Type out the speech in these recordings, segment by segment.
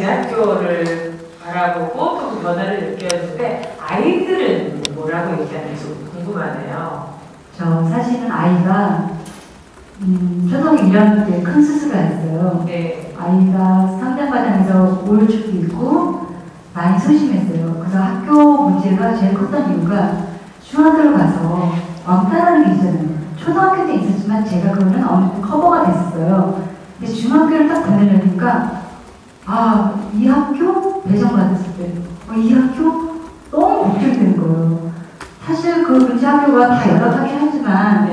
대학교를 바라보고 또 그 변화를 느꼈는데 아이들은 뭐라고 얘기하는지 궁금하네요. 저 사실은 아이가 초등학교 1학년 때 큰 수술을 했어요. 네. 아이가 상담과정에서 우울증도 있고 많이 소심했어요. 그래서 학교 문제가 제일 컸던 이유가 중학교를 가서 왕따라는 게 있잖아요. 초등학교 때 있었지만 제가 그거는 어느 정도 커버가 됐었어요. 근데 중학교를 딱 보내려니까 이 학교 배정 받았을 때 이 학교 너무 걱정되는 거예요. 사실 그 문제 학교가 다 연락하긴 하지만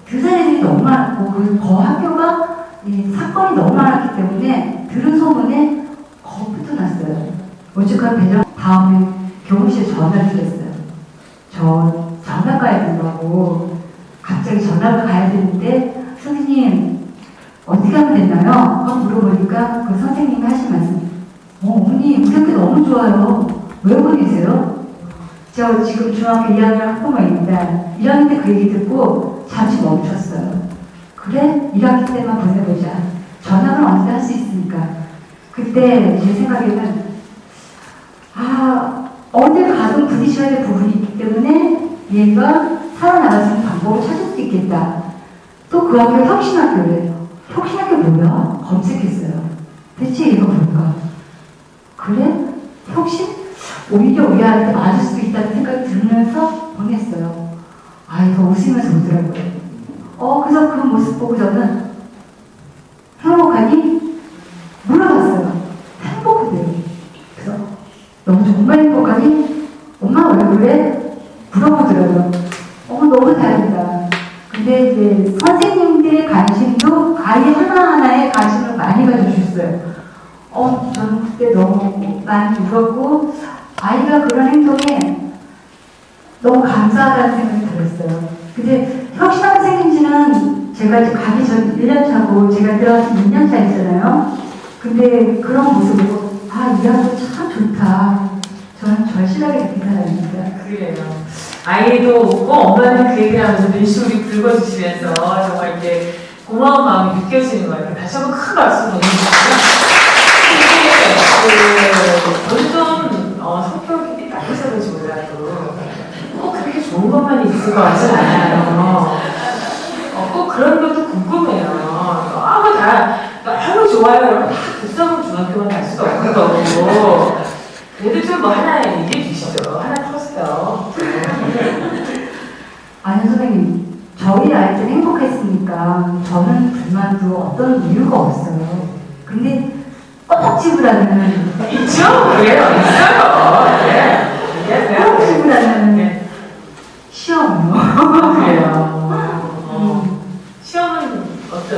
교사 애들이 너무 많았고 그 학교가 사건이 너무 많았기 때문에 들은 소문에 겁부터 났어요. 오죽한 배정 다음에 교무실에 전화를 드렸어요. 저 전학 가야 된다고 갑자기 전학을 가야 되는데 선생님 어떻게 하면 되나요? 하고 물어보니까 그 선생님이 하신 말씀 어머니 우리 학교 너무 좋아요. 왜 보내세요? 저 지금 중학교 2학년 학부모입니다. 1학년 때 그 얘기 듣고 잠시 멈췄어요. 그래? 1학기 때만 보내보자. 전학을 언제 할 수 있으니까. 그때 제 생각에는 어딜 가든 부딪혀야 될 부분이 있기 때문에 얘가 살아나갈 수 있는 방법을 찾을 수 있겠다. 또 그 학교 혁신학교래요. 혁신학교 뭐야? 검색했어요. 대체 얘가 뭘까? 그래? 혁신? 오히려 우리 아이한테 맞을 수도 있다는 생각이 들면서 보냈어요. 아이가 웃으면서 오더라고요. 그래서 그 모습 보고 저는 행복하니? 물어봤어요. 행복하대요. 그래서 너무 정말 행복하니? 엄마 왜 그래? 물어보더라고요. 너무 다행이다. 근데 이제 선생님들의 관심도 아이 하나하나에 관심을 많이 가져주셨어요. 저는 그때 너무 많이 울었고 아이가 그런 행동에 너무 감사하다는 생각이 들었어요. 근데 혁신학교 생긴 지는 제가 이제 가기 전 1년 차고 제가 들어와서 2년 차있잖아요. 근데 그런 모습으로 이 학교 참 좋다. 저는 절실하게 느낀 사람입니다. 그래요. 아이도 웃고 엄마는 그 얘기를 하면서 눈시울이 붉어지시면서 정말 이렇게 고마운 마음이 느껴지는 것 같아요. 다시 한번 큰 박수 보내주시고요. 저는 좀 성격이 나쁘서 그런지 몰라도 꼭 그렇게 좋은 것만 있을 것 같진 않아요. 꼭 그런 것도 궁금해요. 너무 좋아요. 그러면 다 급성은 중학교만 갈 수도 없는 거고. 그래도 좀 하나 얘기해 주시죠. 하나 터세요. 아니 선생님, 저희 아이들 행복했으니까 저는 불만도 어떤 이유가 없어요. 근데 꼭 집으라는 있죠? 그래요. 있어요. 네. 꼭 집으라는 시험이요. 그래요. 시험은 어떤?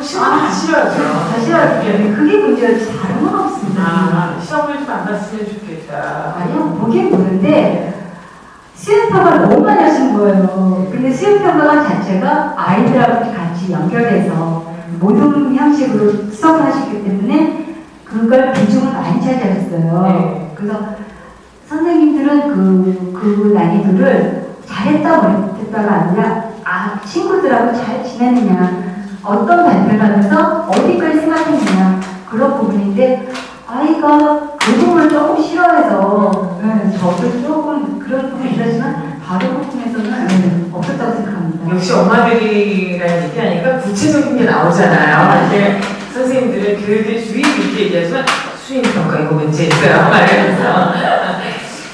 시험은 다 싫어하죠. 다 싫어하기 때문에 그게 문제지 다른 건 없습니다. 시험을 좀 안 봤으면 좋겠다. 아니요, 보긴 보는데 수행평가를 너무 많이 하시는 거예요. 근데 수행평가 자체가 아이들하고 같이 연결해서 모든 형식으로 수업을 하시기 때문에 그걸 비중을 많이 차지하셨어요. 네. 그래서 선생님들은 그 난이도를 잘했다 못했다가 아니라 친구들하고 잘 지내느냐, 어떤 발표를 하면서 어디까지 생각했느냐 그런 부분인데 아이가 그 부분을 조금 싫어해서 저도 조금 그런 부분이 있었지만 다른 부분에서는 없었다고 생각합니다. 역시 엄마들이라는 얘기하니까 구체적인 게 나오잖아요. 이제 선생님들은 교육의 주의 깊게 얘기하지만 수행평가 이거 문제 있어요. 말하면서.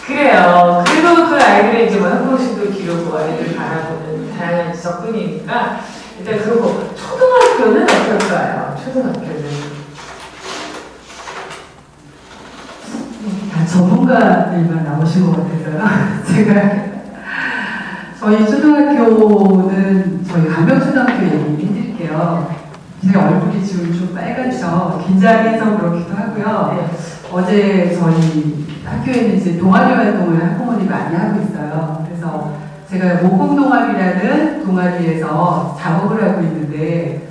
그래요. 그래도 그 아이들의 이제 행복심도 기르고 아이들 바라보는 다양한 접근이니까 일단 그러고 초등학교는 어떨까요? 초등학교는. 전문가들만 나오신 것 같아서요. 저희 초등학교는 저희 강명초등학교 얘기 해드릴게요. 제 얼굴이 지금 좀 빨갛죠. 긴장해서 그렇기도 하고요. 어제 저희 학교에는 이제 동아리 활동을 학부모님이 많이 하고 있어요. 그래서 제가 모공동아리라는 동아리에서 작업을 하고 있는데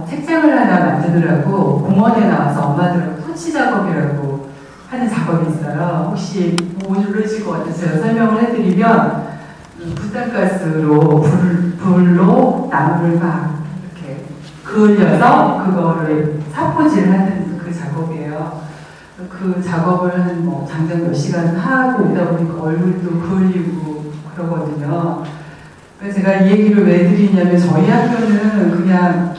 책장을 하나 만드느라고 공원에 나와서 엄마들하고 토치 작업이라고 하는 작업이 있어요. 혹시 모르실 것 같아서 제가 설명을 해드리면 부탄가스로 불로 나무를 막 이렇게 그을려서 그거를 사포질하는 그 작업이에요. 그 작업을 한 뭐 장장 몇 시간 하고 오다 보니까 얼굴도 그을리고 그러거든요. 그래서 제가 이 얘기를 왜 드리냐면 저희 학교는 그냥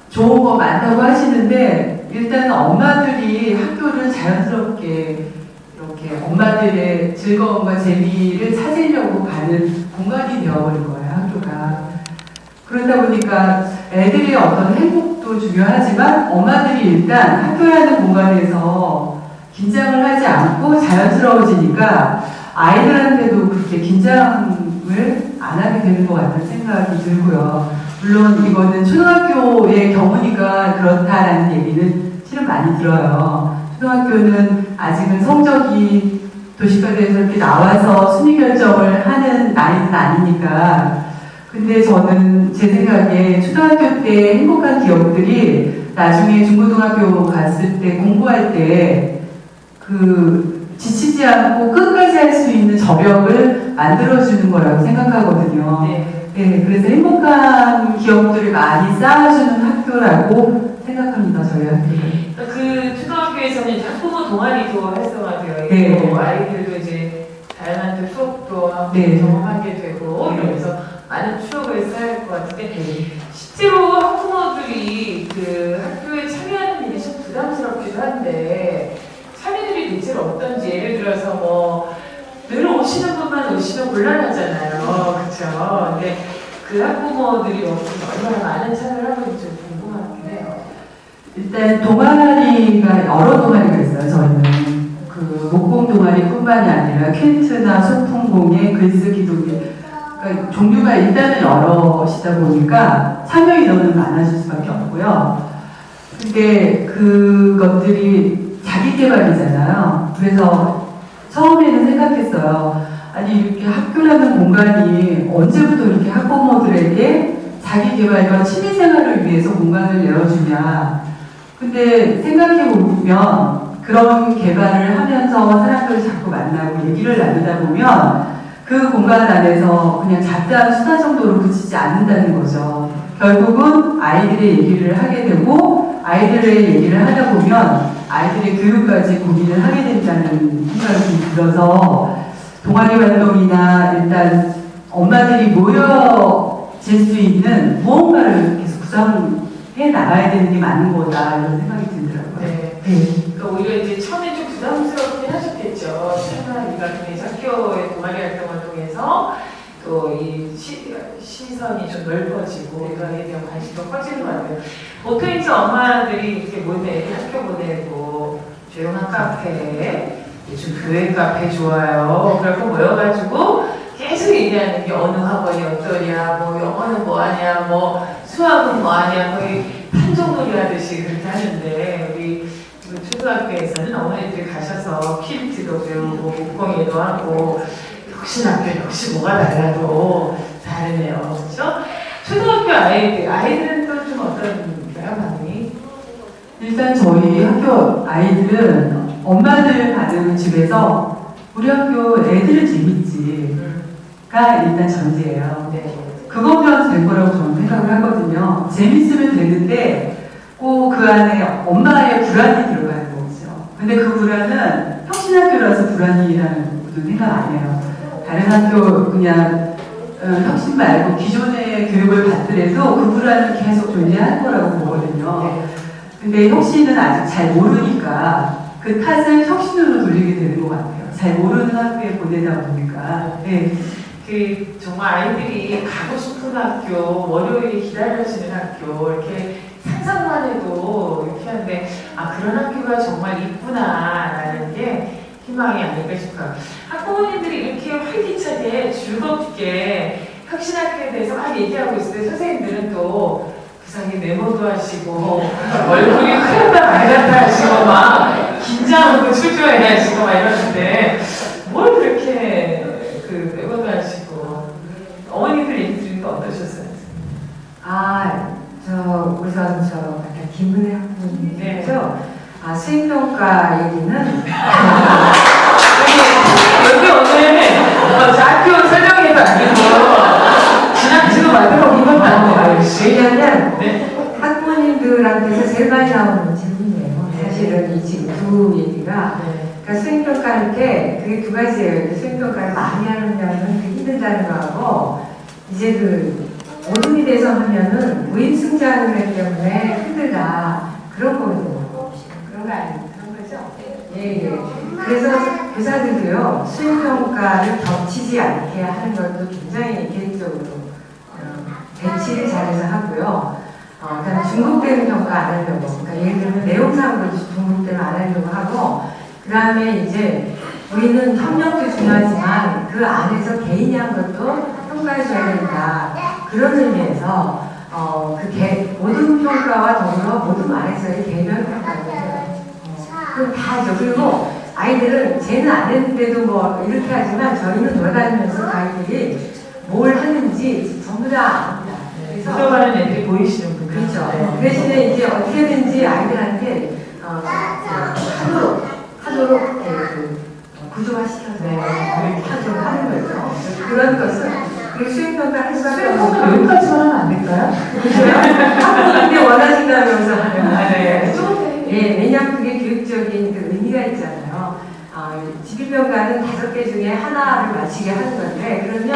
좋은 거 많다고 하시는데 일단 엄마들이 학교를 자연스럽게 이렇게 엄마들의 즐거움과 재미를 찾으려고 가는 공간이 되어버린 거예요, 학교가. 그러다 보니까 애들의 어떤 행복도 중요하지만 엄마들이 일단 학교라는 공간에서 긴장을 하지 않고 자연스러워지니까 아이들한테도 그렇게 긴장을 안 하게 되는 것 같다는 생각이 들고요. 물론 이거는 초등학교의 경우니까 그렇다라는 얘기는 실은 많이 들어요. 초등학교는 아직은 성적이 도시가대에서 이렇게 나와서 순위 결정을 하는 나이는 아니니까. 근데 저는 제 생각에 초등학교 때 행복한 기억들이 나중에 중고등학교 갔을 때 공부할 때 그 지치지 않고 끝까지 할 수 있는 저력을 만들어주는 거라고 생각하거든요. 네, 그래서 행복한 기억들을 많이 쌓아주는 학교라고 생각합니다, 저희 학교는. 그 초등학교에서는 이제 학부모 동아리도 활성화되어 있고 네. 아이들도 이제 다양한 또 수업도 하고 네. 경험하게 되고 이러면서 많은 추억을 쌓을 것 같은데 실제로 학부모들이 그 학교에 참여하는 일이 좀 부담스럽기도 한데 참여들이 대체로 어떤지 예를 들어서 뭐 늘 오시는 분만 오시면 곤란하잖아요. 그렇죠? 근데 그 학부모들이 얼마나 많은 참여를 하고 있는지 좀 궁금하긴 해요. 일단 동아리가 여러 동아리가 있어요. 저희는 그 목공 동아리뿐만이 아니라 퀼트나 소품공예, 글쓰기 동예, 그러니까 종류가 일단은 여러시다 보니까 참여 인원은 많아질 수밖에 없고요. 근데 그것들이 자기 개발이잖아요. 그래서 처음에는 생각했어요. 아니 이렇게 학교라는 공간이 언제부터 이렇게 학부모들에게 자기 개발과 취미 생활을 위해서 공간을 열어주냐. 근데 생각해보면 그런 개발을 하면서 사람들을 자꾸 만나고 얘기를 나누다 보면 그 공간 안에서 그냥 잡다한 수다 정도로 그치지 않는다는 거죠. 결국은 아이들의 얘기를 하게 되고 아이들의 얘기를 하다 보면 아이들의 교육까지 고민을 하게 된다는 생각이 들어서 동아리 활동이나 일단 엄마들이 모여질 수 있는 무언가를 계속 구성해 나가야 되는 게 맞는 거다 이런 생각이 들더라고요. 네. 네. 그러니까 오히려 이제 처음에 좀 부담스럽긴 하셨겠죠. 참여하기가 통해서 학교의 동아리 활동을 통해서 또 이 시선이 좀 넓어지고 이거에 대한 관심도 커지는 것 같아요. 보통 이제 엄마들이 이렇게 학교 보내고 조용한 카페, 요즘 교회 카페 좋아요. 그래서 모여가지고 계속 얘기하는 게 어느 학원이 어떠냐, 뭐 영어는 뭐 하냐, 뭐 수학은 뭐 하냐, 거의 판정놀이 하듯이 그렇게 하는데 우리 초등학교에서는 어머니들이 가셔서 퀼트도 배우고 목공예도 하고 역시 뭐가 달라도 다르네요. 그렇죠? 초등학교 아이들은 또 좀 어떤가요, 반응이? 일단 저희 학교 아이들은 엄마들 가는 집에서 우리 학교 애들은 재밌지가 일단 전제예요. 네. 그거면 될 거라고 저는 생각을 하거든요. 재밌으면 되는데 꼭 그 안에 엄마의 불안이 들어가는 거죠. 근데 그 불안은 혁신학교라서 불안이라는 것도 생각 안 해요. 다른 학교 그냥 혁신 말고 기존의 교육을 받더라도 그 불안은 계속 존재할 거라고 보거든요. 근데 혁신은 아직 잘 모르니까 그 탓을 혁신으로 돌리게 되는 것 같아요. 잘 모르는 학교에 보내다 보니까. 네. 그 정말 아이들이 가고 싶은 학교, 월요일이 기다려지는 학교 이렇게 상상만 해도 이렇게 하는데 그런 학교가 정말 있구나라는 게 희망이 아닐까 싶어요. 학부모님들이 이렇게 활기차게 즐겁게 혁신학교에 대해서 막 얘기하고 있을 때 선생님들은 또 부상에 메모도 하시고 얼굴이 흐렸다 말았다 하시고 막 긴장하고 출조해 하시고 막 이러는데 뭘 그렇게 그 메모도 하시고 어머니들 얘기 들으니까 어떠셨어요? 우선 약간 김은혜 학부모님이죠. 네. 수행평가 얘기는 여기 오늘 학교 설명회도 아니고 지나치고 만들어 본 것도 아니고 왜냐면 네. 학부모님들한테서 제일 많이 나오는 질문이에요. 사실 사실은 이 지금 두 얘기가 네. 그러니까 수행평가할 때 그게 두 가지예요. 수행평가를 많이 하느냐는 힘들다는 거하고 이제 그 오름이 돼서 하면은 무임승차하는 것 때문에 힘들다 그런 거거든요. 그런 거 아니에요? 그런 거죠? 예, 예. 그래서 교사들도요 수행평가를 겹치지 않게 하는 것도 굉장히 계획적으로 배치를 잘해서 하고요. 그다음에 중복되는 평가 안 하려고. 그러니까 예를 들면 내용상으로 중복되면 안 하려고 하고, 그 다음에 이제 우리는 협력도 중요하지만 그 안에서 개인이 한 것도 평가해줘야 된다. 그런 의미에서 모든 평가와 더불어 모든 안에서의 개별 평가를 해요. 그럼 다 하죠. 그리고 아이들은 쟤는 안 했는데도 뭐 이렇게 하지만 저희는 돌아다니면서 아이들이 뭘 하는지 전부 다 압니다. 그래서 들어가는 애들이 보이시는군요. 그렇죠. 네. 그 대신에 이제 어떻게든지 아이들한테 하도록 구조화시켜서 네. 하도록 하는 거죠. 그런 것은 그리고 수행평가 할 수밖에 수행평가 없는 여기까지만 하면 안 될까요? 근데 원하신다면서 네. 예, 왜냐하면 그게 교육적인 그 의미가 있잖아요. 지필평가는 5개 중에 하나를 맞히게 하는 건데 그러면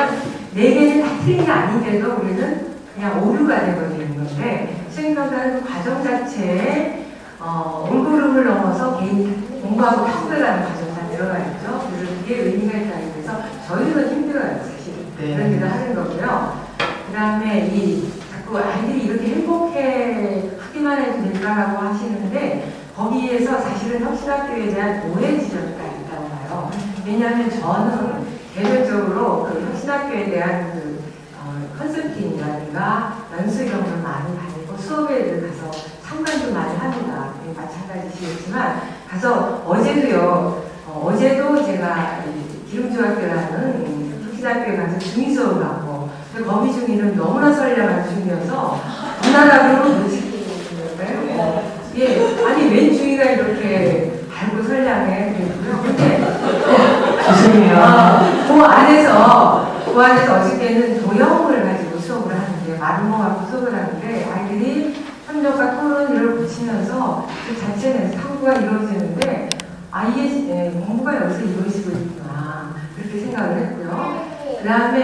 4개는 다 틀린 게 아닌데도 우리는 그냥 오류가 되버리는 건데 수행평가는 그 과정 자체에 올고름을 넘어서 개인이 공부하고 학습하는 과정 다 들어가 있죠. 그래서 그게 의미가 있다는 거에서 저희는 힘들어요, 사실. 네. 그런 일을 하는 거고요. 그 다음에 자꾸 아이들이 이렇게 행복해 하기만 해도 될까라고 하시는데 거기에서 사실은 혁신학교에 대한 오해 지점이 있다고 봐요. 왜냐하면 저는 개별적으로 그 혁신학교에 대한 컨설팅이라든가 연수 이런 걸 많이 다니고 수업에 가서 참관도 많이 합니다. 마찬가지시겠지만 가서 어제도 제가 기름중학교라는 혁신학교에 가서 중위 수업을 받고 거기 중위는 너무나 선량한 중이어서 누나라고 못 시키는 예, 아니 웬 중위가 이렇게 밝고 선량해 그랬고요. 근데 죄송해요. 그 안에서 어저께는 도형을 가지고 수업을 하는데 마름모 갖고 수업을 하는데 아이들이 협력과 토론 이를 붙이면서 그 자체 내에서 탐구가 이루어지는데 이게 공부가 여기서 이루어지고 있구나 그렇게 생각을 했고요. 그 다음에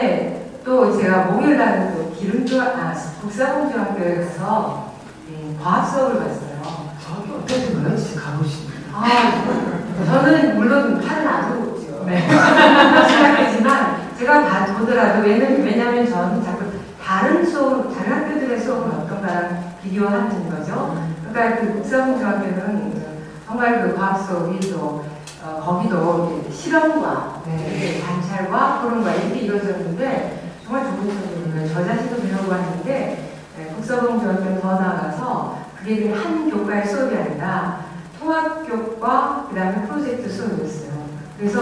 또 제가 목요일날은 또 국사공중학교에 가서 과학 수업을 봤어요. 저기 어땠는가요? 진짜 가보시면. 저는 물론 팔은 안 들었죠. 네. 시작했지만 제가 보더라도 왜냐하면 저는 자꾸 다른 학교들의 수업은 어떤가랑 비교하는 거죠. 그러니까 그 국사공중학교는 정말 그 과학 수업이 또 거기도 실험과 관찰과 토론과 이렇게 이루어졌는데 정말 좋은 수업이에요. 저 자신도 배우고 왔는데 국사공중학교는 더 나아가서 그게 그냥 한 교과의 수업이 아니라 통합교과 그 다음에 프로젝트 수업이었어요. 그래서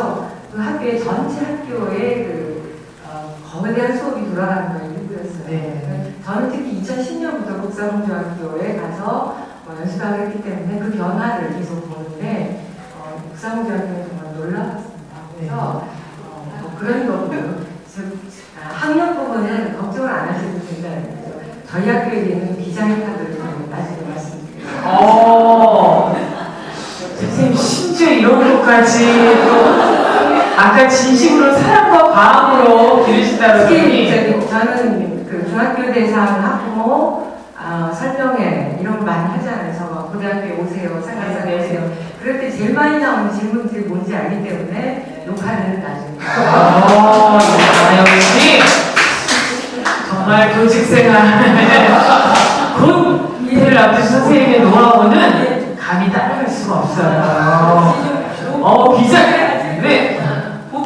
그 학교의 전체 학교의 거대한 수업이 돌아가는 걸 일부였어요. 네. 저는 특히 2010년부터 국사공중학교에 가서 연수학을 했기 때문에 그 변화를 계속 보는데 국사공중학교는 정말 놀라웠습니다. 그래서 그런 거고요. 학력 부분은 걱정을 안 하셔도 된다는 거죠. 저희 학교에는 비장의 카드를 나중에 말씀드릴게요. 선생님 심지어 이런 것까지 또 아까 진심으로 사랑과 과학으로 기르신다고 특히 저는 그 중학교 대상 학부모 설명회 이런 거 많이 하잖아요. 저 고등학교에 오세요, 상가상에 오세요. 그럴 때 제일 많이 나오는 질문들이 뭔지 알기 때문에 녹화를 나중에. 역시 정말 교직생활 곧 일을 앞두신 선생님의 노하우는 감히 따라갈 수가 없어요. 비장의